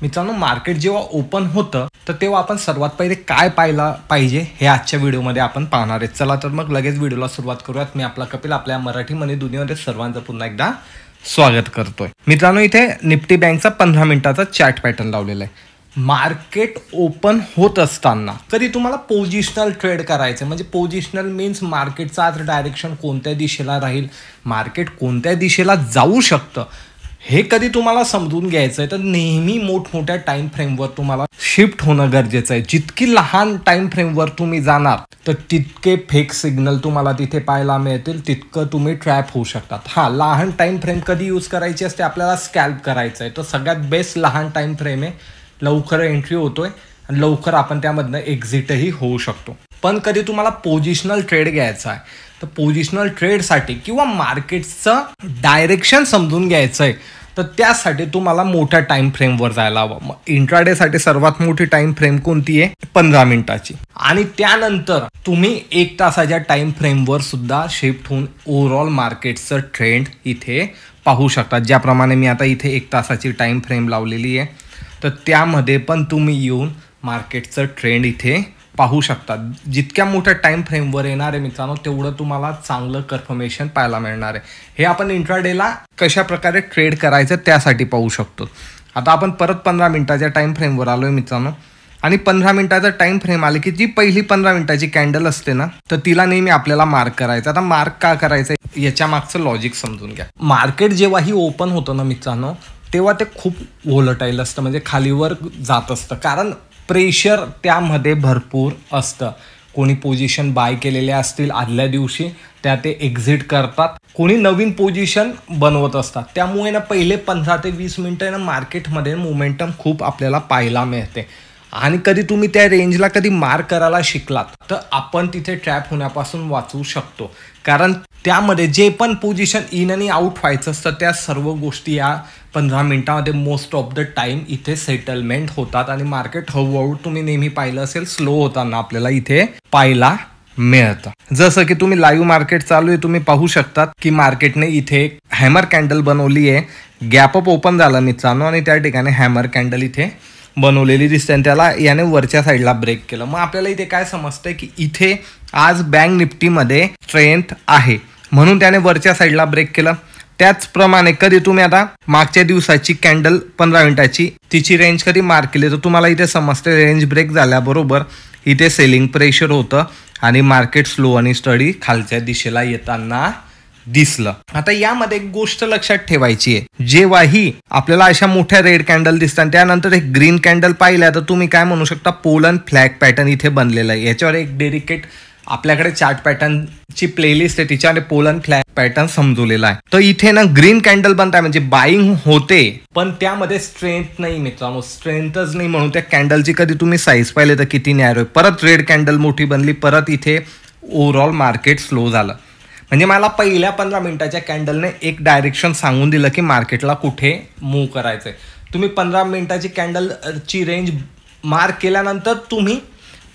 मित्रांनो, मार्केट जेव्हा ओपन होतं तर तेव्हा आपण सर्वात पहिले काय पाहायला पाहिजे हे आजच्या व्हिडिओमध्ये आपण पाहणार आहे. चला तर मग लगेच व्हिडिओला सुरुवात करूयात. मी आपला कपिल आपल्या मराठी मनी दुनियामध्ये सर्वांचं पुन्हा एकदा स्वागत करतोय. मित्रांनो, इथे निफ्टी बँकचा 15 मिनिटाचा चार्ट पॅटर्न लावलेला आहे. मार्केट ओपन होत असताना कधी तुम्हाला पोझिशनल ट्रेड करायचं, म्हणजे पोझिशनल मीन्स मार्केटचं आज डायरेक्शन कोणत्या दिशेला राहील, मार्केट कोणत्या दिशेला जाऊ शकतं हे कधी तुम्हाला समजून घ्यायचं आहे तर नेहमी मोठमोठ्या टाइम फ्रेमवर तुम्हाला शिफ्ट होणं गरजेचं आहे. जितकी लहान टाइम फ्रेमवर तुम्ही जाणार तर तितके फेक सिग्नल तुम्हाला तिथे पाहायला मिळतील, तितकं तुम्ही ट्रॅप होऊ शकतात. लहान टाइम फ्रेम कधी यूज करायची असते, आपल्याला स्कॅल्प करायचं आहे तर सगळ्यात बेस्ट लहान टाइम फ्रेम आहे. लवकर एंट्री होतोय आणि लवकर आपण त्यामधनं एक्झिटही होऊ शकतो. पण कधी तुम्हाला पोझिशनल ट्रेड घ्यायचा आहे तर पोझिशनल ट्रेडसाठी किंवा मार्केटचं डायरेक्शन समजून घ्यायचं आहे तर त्यासाठी तुम्हाला मोठ्या टाइम फ्रेमवर जायला हवं. इंट्राडेसाठी सर्वात मोठी टाइम फ्रेम कोणती आहे? 15 मिनिटाची. आणि त्यानंतर तुम्ही 1 तासाच्या टाइम फ्रेमवर सुद्धा शिफ्ट होऊन ओव्हरऑल मार्केटचं ट्रेंड इथे पाहू शकता. ज्याप्रमाणे मी आता इथे 1 तासाची टाइम फ्रेम लावलेली आहे तर त्यामध्ये पण तुम्ही येऊन मार्केटचं ट्रेंड इथे पाहू शकता. जितक्या मोठ्या टाइम फ्रेमवर येणार आहे मित्रांनो तेवढं तुम्हाला चांगलं कन्फर्मेशन पाहायला मिळणार आहे. हे आपण इंट्राडेला कशा प्रकारे ट्रेड करायचं त्यासाठी पाहू शकतो. आता आपण परत 15 मिनिटाच्या टाइम फ्रेमवर आलो आहे मित्रांनो. आणि 15 मिनिटाचा टाइम फ्रेम आले की जी पहिली 15 मिनिटाची कॅन्डल असते ना तर तिला नेहमी आपल्याला मार्क करायचं. आता मार्क का करायचं याच्या मागचं लॉजिक समजून घ्या. मार्केट जेव्हाही ओपन होतं ना मित्रांनो तेव्हा ते खूप व्होलटाईल असतं, म्हणजे खालीवर जात असतं, कारण प्रेशर त्यामध्ये भरपूर असतं. कोणी पोझिशन बाय केलेले असतील आदल्या दिवशी त्या ते एक्झिट करतात, कोणी नवीन पोझिशन बनवत असतात. त्यामुळे ना पहिले 15 ते 20 मिनिटं ना मार्केटमध्ये मोमेंटम खूप आपल्याला पाहायला मिळते. आणि कधी तुम्ही त्या रेंजला कधी मार्क करायला शिकलात तर आपण तिथे ट्रॅप होण्यापासून वाचू शकतो. कारण त्यामध्ये जे पण पोझिशन इन आणि आउट व्हायचं असतं त्या सर्व गोष्टी या 15 मिनिटामध्ये मोस्ट ऑफ द टाइम इथे सेटलमेंट होतात. आणि मार्केट हळूहळू तुम्ही नेहमी पाहिलं असेल स्लो होताना आपल्याला इथे पाहायला मिळतं. जसं की तुम्ही लाईव्ह मार्केट चालू आहे, तुम्ही पाहू शकतात की मार्केटने इथे हॅमर कॅन्डल बनवली आहे. गॅप अप ओपन झाला मित्रांनो आणि त्या ठिकाणी हॅमर कॅन्डल इथे बनवलेली दिसते आणि त्याला याने वरच्या साईडला ब्रेक केलं. मग आपल्याला इथे काय समजतंय की इथे आज बँक निफ्टीमध्ये स्ट्रेंथ आहे म्हणून त्याने वरच्या साईडला ब्रेक केलं. त्याचप्रमाणे कधी तुम्ही आता मागच्या दिवसाची कॅन्डल 15 मिनिटाची तिची रेंज कधी मार्क केली तर तुम्हाला इथे समजते रेंज ब्रेक झाल्याबरोबर इथे सेलिंग प्रेशर होतं आणि मार्केट स्लो आणि स्टडी खालच्या दिशेला येताना दिसलं. आता यामध्ये एक गोष्ट लक्षात ठेवायची आहे, जेव्हाही आपल्याला अशा मोठ्या रेड कॅन्डल दिसतात त्यानंतर एक ग्रीन कॅन्डल पाहिल्या तर तुम्ही काय म्हणू शकता, पोल अँड फ्लॅग पॅटर्न इथे बनलेला आहे. याच्यावर एक डेडिकेट आपल्याकडे चार्ट पॅटर्नची प्लेलिस्ट आहे, तिच्यामध्ये पोल अँड फ्लॅग पॅटर्न समजवलेला आहे. तर इथे ना ग्रीन कॅन्डल बनताय म्हणजे बाईंग होते पण त्यामध्ये स्ट्रेंथ नाही मित्रांनो, स्ट्रेंथच नाही. म्हणून त्या कॅन्डलची कधी तुम्ही साईज पाहिले तर किती नॅरो आहे. परत रेड कॅन्डल मोठी बनली, परत इथे ओव्हरऑल मार्केट स्लो झालं. म्हणजे मला पहिल्या 15 मिनिटाच्या कॅन्डलने एक डायरेक्शन सांगून दिलं की मार्केटला कुठे मूव्ह करायचं आहे. तुम्ही 15 मिनिटाची कॅन्डलची रेंज मार्क केल्यानंतर तुम्ही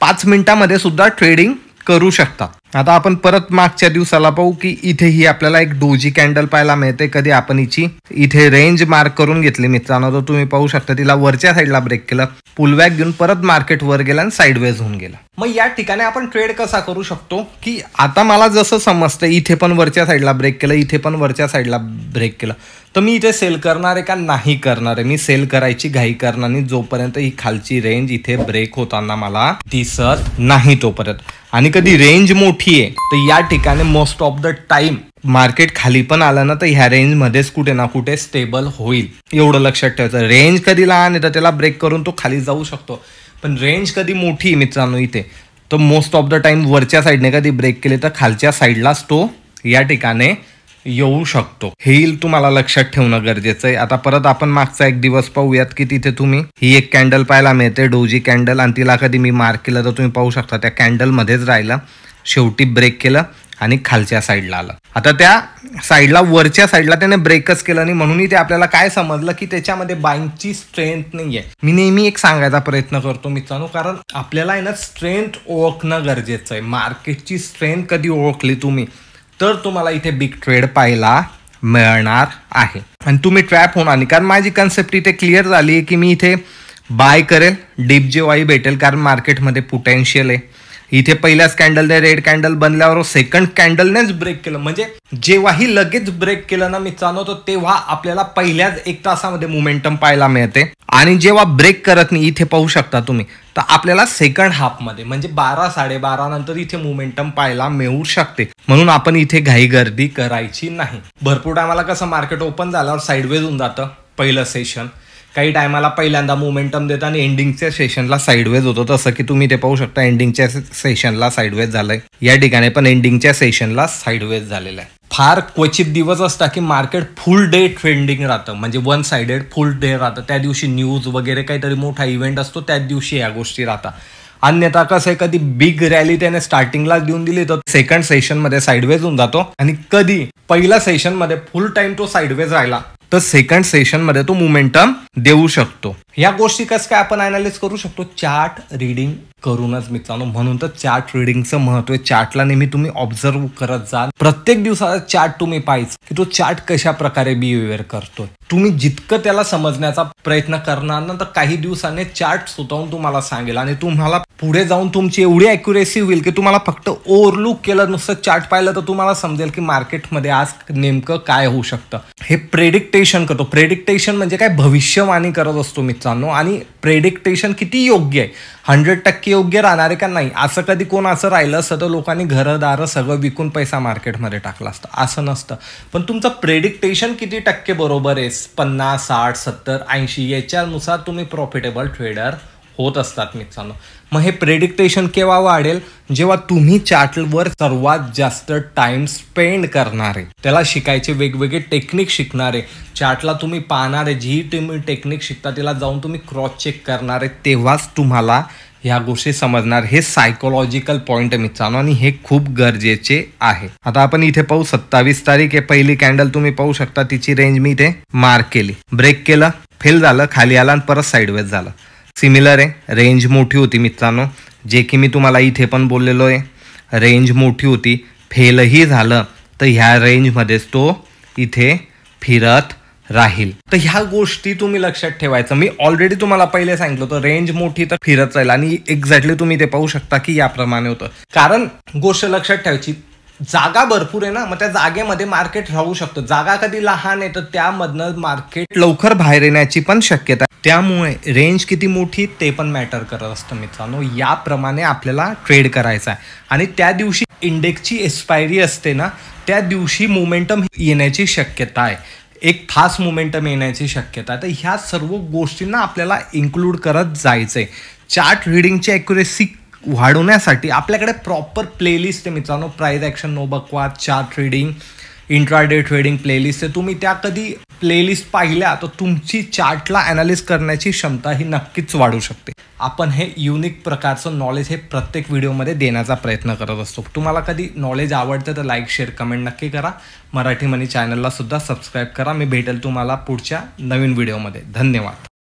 5 मिनिटामध्ये सुद्धा ट्रेडिंग करू शकता. आता आपण परत मागच्या दिवसाला पाहू की इथेही आपल्याला एक डोजी कॅन्डल पाहायला मिळते. कधी आपण हिची इथे रेंज मार्क करून घेतली मित्रांनो तर तुम्ही पाहू शकता तिला वरच्या साईडला ब्रेक केलं, पुलबॅक घेऊन परत मार्केट वर गेलं आणि साईडवेज होऊन गेलं. मग या ठिकाणी आपण ट्रेड कसा करू शकतो की आता मला जसं समजतं इथे पण वरच्या साईडला ब्रेक केलं, इथे पण वरच्या साईडला ब्रेक केलं तर मी इथे सेल करणार आहे का नाही करणार आहे. मी सेल करायची घाई करणार नाही जोपर्यंत ही खालची रेंज इथे ब्रेक होताना मला दिसत नाही तोपर्यंत. आणि कधी रेंज मोठी आहे तर या ठिकाणी most of the time market खाली पण आलं ना तर ह्या रेंज मध्येच कुठे ना कुठे स्टेबल होईल, एवढं लक्षात ठेवायचं. रेंज कधी लहान आहे तर त्याला ब्रेक करून तो खाली जाऊ शकतो, पण रेंज कधी मोठी मित्रांनो इथे तर मोस्ट ऑफ द टाइम वरच्या साईडने कधी ब्रेक केले तर खालच्या साईडलाच तो या ठिकाणी येऊ शकतो. हे तुम्हाला लक्षात ठेवणं गरजेचं आहे. आता परत आपण मागचा एक दिवस पाहूयात की तिथे तुम्ही ही एक कॅन्डल पाहायला मिळते डोजी कॅन्डल आणि तिला कधी मी मार्क केलं तर तुम्ही पाहू शकता त्या कॅन्डल मध्येच राहिलं, शेवटी ब्रेक केलं आणि खालच्या साईडला आलं. आता त्या साईडला वरच्या साईडला त्याने ब्रेकच केलं नाही म्हणून ते आपल्याला काय समजलं की त्याच्यामध्ये बाईंगची स्ट्रेंथ नाहीये. मी नेहमी एक सांगायचा प्रयत्न करतो मित्रांनो, कारण आपल्याला आहे ना स्ट्रेंथ ओळखणं गरजेचं आहे. मार्केटची स्ट्रेंथ कधी ओळखली तुम्ही तर तुम्हाला इथे बिग ट्रेड पाहायला मिळणार आहे आणि तुम्ही ट्रॅप होणार नाही. कारण माझी कन्सेप्ट इथे क्लिअर झाली आहे की मी इथे बाय करेल डीप जेव्हाही भेटेल, कारण मार्केटमध्ये पोटेन्शियल आहे. इथे पहिल्याच कॅन्डलने रेड कॅन्डल बनल्यावर सेकंड कॅन्डलनेच ब्रेक केलं, म्हणजे जेव्हाही लगेच ब्रेक केलं ना मित्रांनो, तर तेव्हा आपल्याला पहिल्याच 1 तासामध्ये मोमेंटम पाहायला मिळते. आणि जेव्हा ब्रेक करत नाही, इथे पाहू शकता तुम्ही, तर आपल्याला सेकंड हाफमध्ये म्हणजे 12 12:30 नंतर इथे मोमेंटम पाहायला मिळू शकते. म्हणून आपण इथे घाई गर्दी करायची नाही. भरपूर टायमाला कसं मार्केट ओपन झाल्यावर साईडवेज होऊन जातं पहिलं सेशन, काही टायमाला पहिल्यांदा मोमेंटम देतं आणि एंडिंगच्या सेशनला साईडवेज होतं. तसं की तुम्ही ते पाहू शकता एंडिंगच्या सेशनला साईडवेज झालंय, या ठिकाणी पण एंडिंगच्या सेशनला साईडवेज झालेलं आहे. फार क्वचित दिवस असतात की मार्केट फुल डे ट्रेंडिंग राहतं, म्हणजे वन साइडेड फुल डे राहतं. त्या दिवशी न्यूज वगैरे काहीतरी मोठा इव्हेंट असतो, त्याच दिवशी या गोष्टी राहतात. अन्यथा कसं आहे, कधी बिग रॅली त्याने स्टार्टिंगला देऊन दिली तर सेकंड सेशनमध्ये साईडवेज होऊन जातो, आणि कधी पहिल्या सेशनमध्ये फुल टाइम तो साईडवेज राहिला तर सेकंड सेशनमध्ये तो मोमेंटम देऊ शकतो. या गोष्टी कसं काय आपण अनालिसिस करू शकतो, चार्ट रीडिंग करूनच मित्रांनो. म्हणून तर चार्ट रीडिंगचं महत्व आहे. चार्टला नेहमी तुम्ही ऑब्झर्व करत जा. प्रत्येक दिवसाचा चार्ट तुम्ही पाहिजे की तो चार्ट कशा प्रकारे बिहेवियर करतोय. तुम्ही जितकं त्याला समजण्याचा प्रयत्न करणार ना, तर काही दिवसाने चार्ट स्वतःहून तुम्हाला सांगेल, आणि तुम्हाला पुढे जाऊन तुमची एवढी ॲक्युरेसी होईल की तुम्हाला फक्त ओव्हरलुक केलं, नुसतं चार्ट पाहिलं तर तुम्हाला समजेल की मार्केटमध्ये आज नेमकं काय होऊ शकतं. हे प्रेडिक्टेशन करतो. प्रेडिक्टेशन म्हणजे काय, भविष्यवाणी करत असतो मित्रांनो. आणि प्रेडिक्टेशन किती योग्य आहे, 100% योग्य राहणार आहे का नाही. असं कधी कोण असं राहिलं असतं तर लोकांनी घरदारं सगळं विकून पैसा मार्केटमध्ये टाकला असतं, असं नसतं. पण तुमचं प्रेडिक्टेशन किती टक्के बरोबर आहे, 50, 60, 70, 80, याच्यानुसार तुम्ही प्रॉफिटेबल ट्रेडर होत असतात मित्रांनो. मग हे प्रेडिक्टेशन केव्हा वाढेल, जेव्हा तुम्ही चार्टवर सर्वात जास्त टाइम स्पेंड करणार आहे, त्याला शिकायचे वेगवेगळे टेक्निक शिकणार आहे, चार्टला तुम्ही पाहणार आहे, जी तुम्ही टेक्निक शिकता त्याला जाऊन तुम्ही क्रॉस चेक करणार आहे, तेव्हाच तुम्हाला ह्या गोष्टी समजणार. हे सायकोलॉजिकल पॉइंट आहे मित्रांनो, आणि हे खूप गरजेचे आहे. आता आपण इथे पाहू 27 तारीख आहे. पहिली कॅन्डल तुम्ही पाहू शकता, तिची रेंज मी इथे मार्क केली, ब्रेक केलं, फेल झालं, खाली आला आणि परत साईडवेज झालं. सिमिलर आहे, रेंज मोठी होती मित्रांनो, जे की मी तुम्हाला इथे पण बोललेलो आहे. रेंज मोठी होती, फेलही झालं, तर ह्या रेंजमध्येच तो इथे फिरत राहील. तर ह्या गोष्टी तुम्ही लक्षात ठेवायचं. मी ऑलरेडी तुम्हाला पहिले सांगितलं होतं, रेंज मोठी तर फिरत राहील, आणि एक्झॅक्टली तुम्ही ते पाहू शकता की याप्रमाणे होतं. कारण गोष्ट लक्षात ठेवायची, जागा भरपूर आहे ना, मग त्या जागेमध्ये मार्केट राहू शकतं. जागा कधी लहान आहे तर त्यामधनं मार्केट लवकर बाहेर येण्याची पण शक्यता. त्यामुळे रेंज किती मोठी ते पण मॅटर करत असतं मित्रांनो. याप्रमाणे आपल्याला ट्रेड करायचा आहे. आणि त्या दिवशी इंडेक्सची एक्सपायरी असते ना, त्या दिवशी मोमेंटम येण्याची शक्यता आहे, एक फास्ट मोमेंटम येण्याची शक्यता आहे. तर ह्या सर्व गोष्टींना आपल्याला इन्क्लूड करत जायचंय. चार्ट रीडिंगची ॲक्युरेसी वाढवण्यासाठी आपल्याकडे प्रॉपर प्लेलिस्ट आहे मित्रांनो. प्राइस ॲक्शन, नो बकवास, chart reading, intraday trading playlist आहे. तुम्ही त्या कधी प्लेलिस्ट पाहिल्या तर तुमची चार्टला ॲनालिस करण्याची क्षमता ही नक्कीच वाढू शकते. आपण हे युनिक प्रकारचं नॉलेज हे प्रत्येक व्हिडिओमध्ये देण्याचा प्रयत्न करत असतो. तुम्हाला कधी नॉलेज आवडतं तर लाईक, शेअर, कमेंट नक्की करा. मराठी मनी चॅनलला सुद्धा सबस्क्राईब करा. मी भेटेल तुम्हाला पुढच्या नवीन व्हिडिओमध्ये. धन्यवाद.